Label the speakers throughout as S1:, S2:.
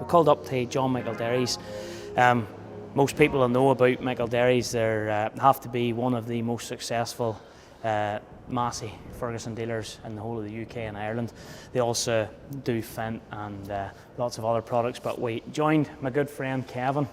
S1: called up to John McElderrys. Most people will know about McElderrys. They have to be one of the most successful Massey Ferguson dealers in the whole of the UK and Ireland. They also do Fent and lots of other products, but we joined my good friend Kevin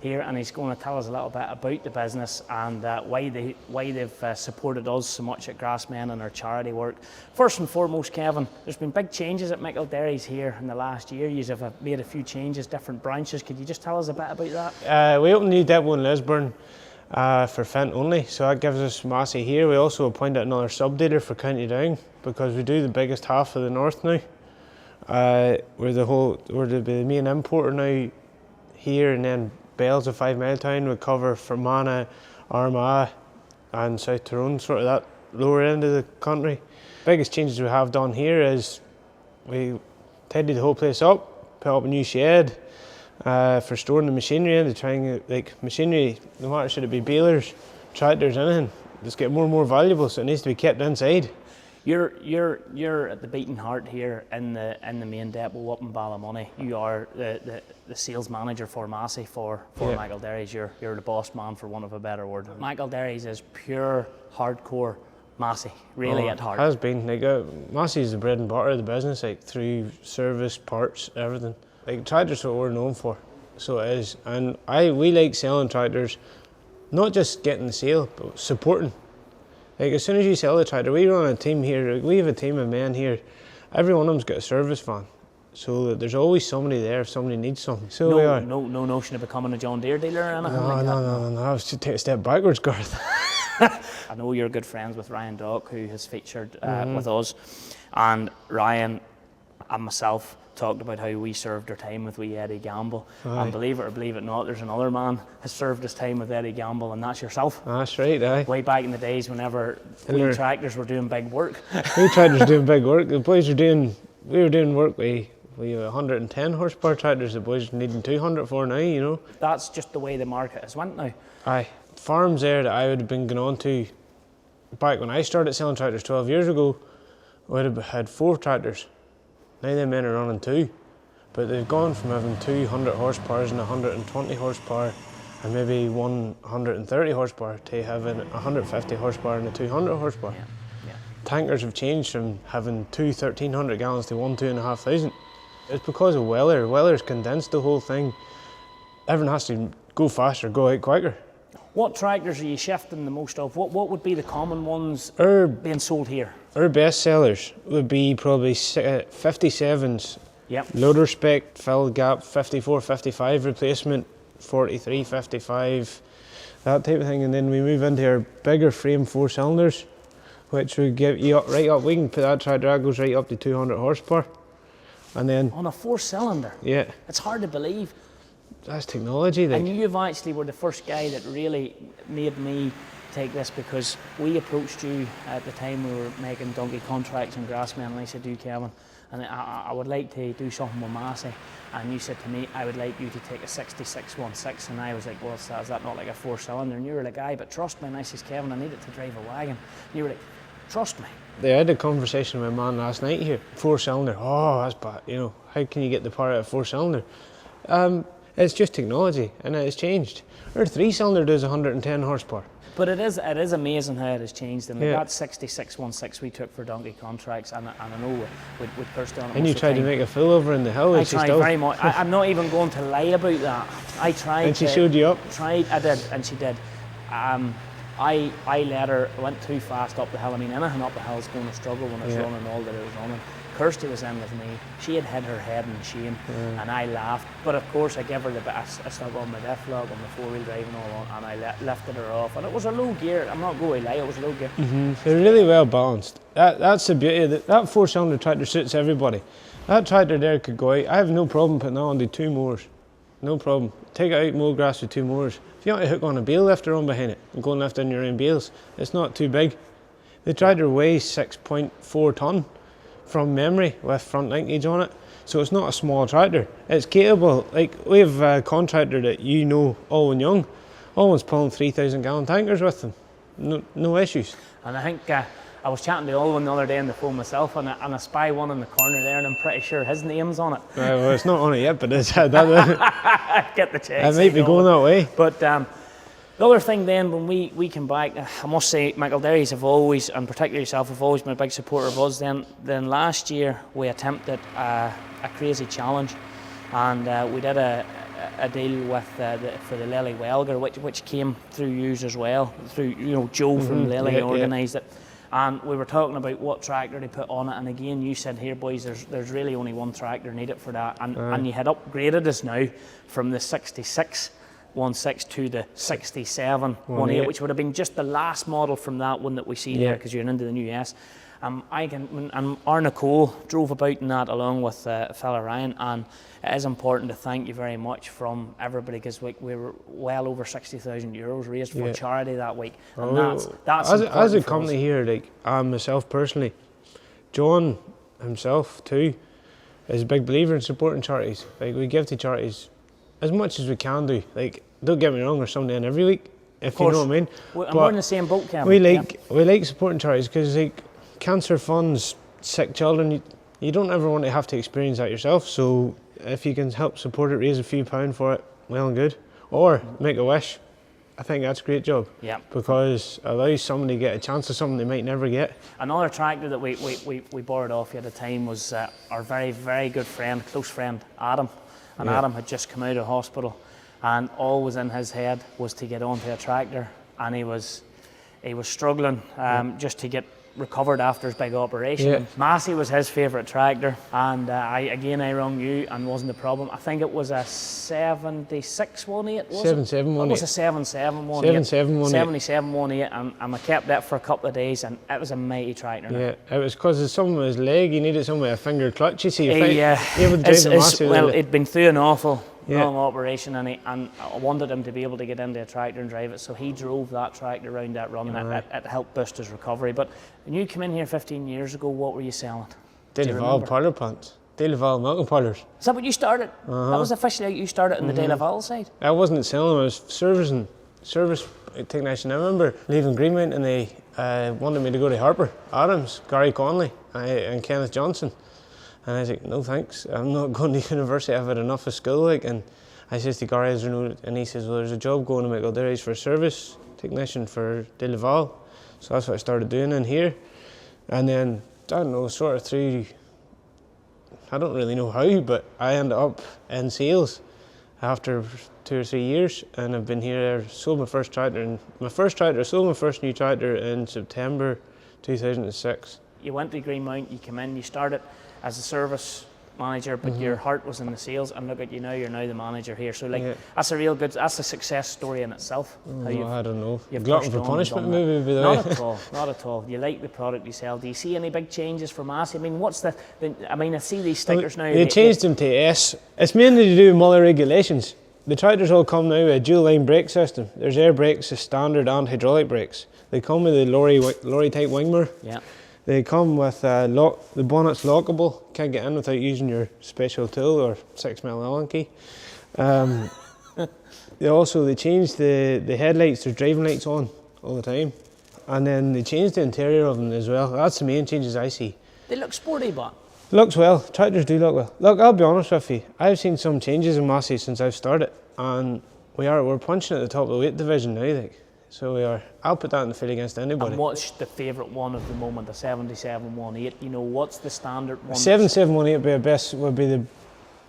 S1: here, and he's going to tell us a little bit about the business and why they've supported us so much at GRASSMEN and our charity work. First and foremost, Kevin, there's been big changes at McElderrys here in the last year. You have made a few changes, different branches. Could you just tell us a bit about that?
S2: We opened a new depot in Lisburn for Fent only, so that gives us Massey here. We also appointed another sub-dealer for County Down because we do the biggest half of the north now. We're the main importer now here, and then bales of 5 Mile Town would cover Fermanagh, Armagh and South Tyrone, sort of that lower end of the country. Biggest changes we have done here is we tidied the whole place up, put up a new shed for storing the machinery in, to try and like machinery, no matter should it be balers, tractors, anything, just get more and more valuable, so it needs to be kept inside.
S1: You're at the beating heart here in the main depot up in Ballymoney. You are the sales manager for Massey for McElderrys. You're the boss man, for want of a better word. McElderrys is pure hardcore Massey, really at heart.
S2: Has been. Like Massey is the bread and butter of the business, like through service, parts, everything. Like tractors are what we're known for, so it is. And we like selling tractors, not just getting the sale, but supporting. Like as soon as you sell the tractor, we run a team here, we have a team of men here, every one of them's got a service van, so there's always somebody there if somebody needs something. So we are.
S1: No notion of becoming a John Deere dealer or anything like that?
S2: No, I was to take a step backwards, Garth.
S1: I know you're good friends with Ryan Dock, who has featured with us, and Ryan and myself talked about how we served our time with wee Eddie Gamble. Aye. And believe it or believe it not, there's another man has served his time with Eddie Gamble, and that's yourself.
S2: That's right, aye.
S1: Way back in the days whenever we tractors were doing big work.
S2: We tractors doing big work. The boys were doing, we were doing work with 110 horsepower tractors, the boys were needing 200 for now, you know.
S1: That's just the way the market has went now.
S2: Aye. Farms there that I would have been going on to back when I started selling tractors 12 years ago, I would have had 4 tractors. Now them men are running 2, but they've gone from having 200 horsepower and 120 horsepower and maybe 130 horsepower to having 150 horsepower and a 200 horsepower. Yeah. Tankers have changed from having 2 1,300 gallons to 1 2,500. It's because of weather. Weather's condensed the whole thing. Everyone has to go faster, go out quicker.
S1: What tractors are you shifting the most of? What would be the common ones being sold here?
S2: Our best sellers would be probably 57s,
S1: yep.
S2: Loader spec, fill gap, 54, 55 replacement, 43, 55, that type of thing. And then we move into our bigger frame 4 cylinders, which would give you right up, we can put that tractor, that goes right up to 200 horsepower. And then
S1: on a 4 cylinder?
S2: Yeah.
S1: It's hard to believe.
S2: That's technology. Like.
S1: And you've actually were the first guy that really made me take this, because we approached you at the time we were making donkey contracts and GRASSMEN, and I said to you, Kevin, and I would like to do something with Massey, and you said to me, I would like you to take a 6616, and I was like, well, is that not like a 4 cylinder? And you were like, aye, but trust me. And I says, Kevin, I need it to drive a wagon. And you were like, trust me.
S2: They had a conversation with a man last night here, 4 cylinder, oh that's bad, you know, how can you get the power out of 4 cylinder? It's just technology, and it has changed. Our 3 cylinder does 110 horsepower.
S1: But it is amazing how it has changed. And that 6616 we took for donkey contracts, and I know with Kirsty on it.
S2: And you tried to make a fool over in the hill.
S1: I tried very much. I'm not even going to lie about that. I tried.
S2: And she showed you up.
S1: I did, and she did. I let her, went too fast up the hill. I mean, anything up the hill is going to struggle when it's running all that it was running. Kirsty was in with me. She had hit her head in shame, and I laughed. But of course, I gave her I stuck on my diff log on the 4-wheel drive and all on, and I lifted her off. And it was a low gear. I'm not going to lie, it was a low gear.
S2: They're really well balanced. That's the beauty. That 4-cylinder tractor suits everybody. That tractor there could go out. I have no problem putting that on to 2 mowers. No problem. Take it out, mow grass with 2 mowers. If you want to hook on a bale lifter on behind it and go and lift in your own bales, it's not too big. The tractor weighs 6.4 tonne. From memory with front linkage on it, so it's not a small tractor. It's capable. Like we have a contractor that you know, Owen Young, Owen's pulling 3,000 gallon tankers with them, no issues.
S1: And I think I was chatting to Olwen the other day on the phone myself, and I spy one in the corner there, and I'm pretty sure his name's on it.
S2: Well, it's not on it yet, but it's that.
S1: Get the check.
S2: It might be going that way.
S1: But the other thing then, when we came back, I must say McElderrys have always, and particularly yourself, have always been a big supporter of us. Then last year we attempted a crazy challenge, and we did a deal with for the Lely Welger, which came through yous as well, through Joe from Lely organised it. And we were talking about what tractor to put on it, and again you said, here boys, there's really only one tractor needed for that, and you had upgraded us now from the 66 1.6 to the 67 1.8, which would have been just the last model from that one that we see there, because you're into the new S. And Arna Cole drove about in that along with fella Ryan, and it is important to thank you very much from everybody, because we were well over €60,000 raised for charity that week, and that's
S2: as a company here, like myself personally, John himself too is a big believer in supporting charities. Like, we give to charities as much as we can do. Like, don't get me wrong, there's something in every week, if you know what I mean.
S1: We're in the same boat, Kevin.
S2: We like supporting charities, because like cancer funds, sick children, you don't ever want to have to experience that yourself. So if you can help support it, raise a few pound for it, well and good. Or make a wish. I think that's a great job. Yeah. Because it allows somebody to get a chance of something they might never get. Another
S1: tractor that we borrowed off you at the time was our very, very good friend, close friend, Adam. And Adam had just come out of hospital, and all was in his head was to get onto a tractor, and he was struggling just to get recovered after his big operation. Massey was his favourite tractor, and I rung you, and wasn't a problem. I think it was a 76 1.8, was
S2: 77
S1: it?
S2: 1.8.
S1: It was a 77 1.8. 77 1.8, and I kept that for a couple of days, and it was a mighty tractor.
S2: Yeah, it was because of something with his leg. He needed something with a finger clutch, you see.
S1: Well, he'd been through an awful long operation, and I wanted him to be able to get into a tractor and drive it, so he drove that tractor around that run, and it helped boost his recovery. But when you came in here 15 years ago, what were you selling?
S2: Delaval parlour plants. Delaval milking parlours.
S1: Is that what you started? That was officially how you started in the Delaval side?
S2: I wasn't selling, I was service technician. I remember leaving Greenmount, and they wanted me to go to Harper, Adams, Gary Conley and Kenneth Johnson. And I was like, no thanks, I'm not going to university, I've had enough of school. Like, and I says to Gary, and he says, well, there's a job going to McElderrys for a service technician for Delaval. So that's what I started doing in here. And then, I don't know, sort of through, I don't really know how, but I ended up in sales after 2 or 3 years, and I've been here, sold my first new tractor in September 2006.
S1: You went to Greenmount, you came in, you started as a service manager, but your heart was in the sales, and look at you now, you're now the manager here. So that's a real good, that's a success story in itself.
S2: I don't know. Glutton for punishment maybe?
S1: Not at all, not at all. You like the product you sell. Do you see any big changes for Massey? I mean, I see these stickers now.
S2: They changed them to S. It's mainly to do with Muller regulations. The tractors all come now with a dual line brake system. There's air brakes, there's standard and hydraulic brakes. They come with the lorry type wing mirror. Yeah. They come with the bonnet's lockable. Can't get in without using your special tool or 6mm Allen key. They changed the headlights. There's driving lights on all the time, and then they changed the interior of them as well. That's the main changes I see.
S1: They look sporty, but
S2: looks well. Tractors do look well. Look, I'll be honest with you. I've seen some changes in Massey since I've started, and we're punching at the top of the weight division now. Like. So we are. I'll put that in the field against anybody.
S1: And what's the favourite one of the moment? The 77 1.8. You know, what's the standard one?
S2: 77 1.8 would be the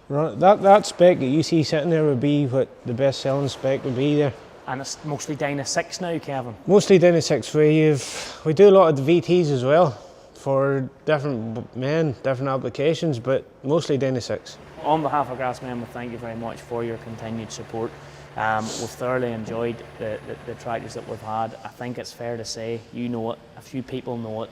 S2: that spec that you see sitting there would be what the best selling spec would be there.
S1: And it's mostly Dyna 6 now, Kevin.
S2: Mostly Dyna 6. We do a lot of the VTs as well for different applications, but mostly Dyna 6.
S1: On behalf of GRASSMEN, we thank you very much for your continued support. We've thoroughly enjoyed the tractors that we've had. I think it's fair to say, you know it, a few people know it,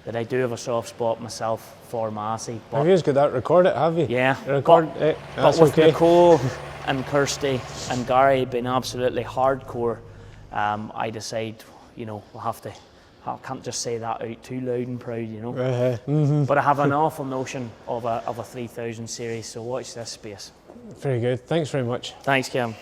S1: that I do have a soft spot myself for Massey.
S2: Have you got that recorded, have you?
S1: Yeah.
S2: But
S1: with Nicole and Kirsty and Gary being absolutely hardcore, I decide, we'll have to, I can't just say that out too loud and proud, But I have an awful notion of a 3000 series, so watch this space.
S2: Very good. Thanks very much.
S1: Thanks, Kevin.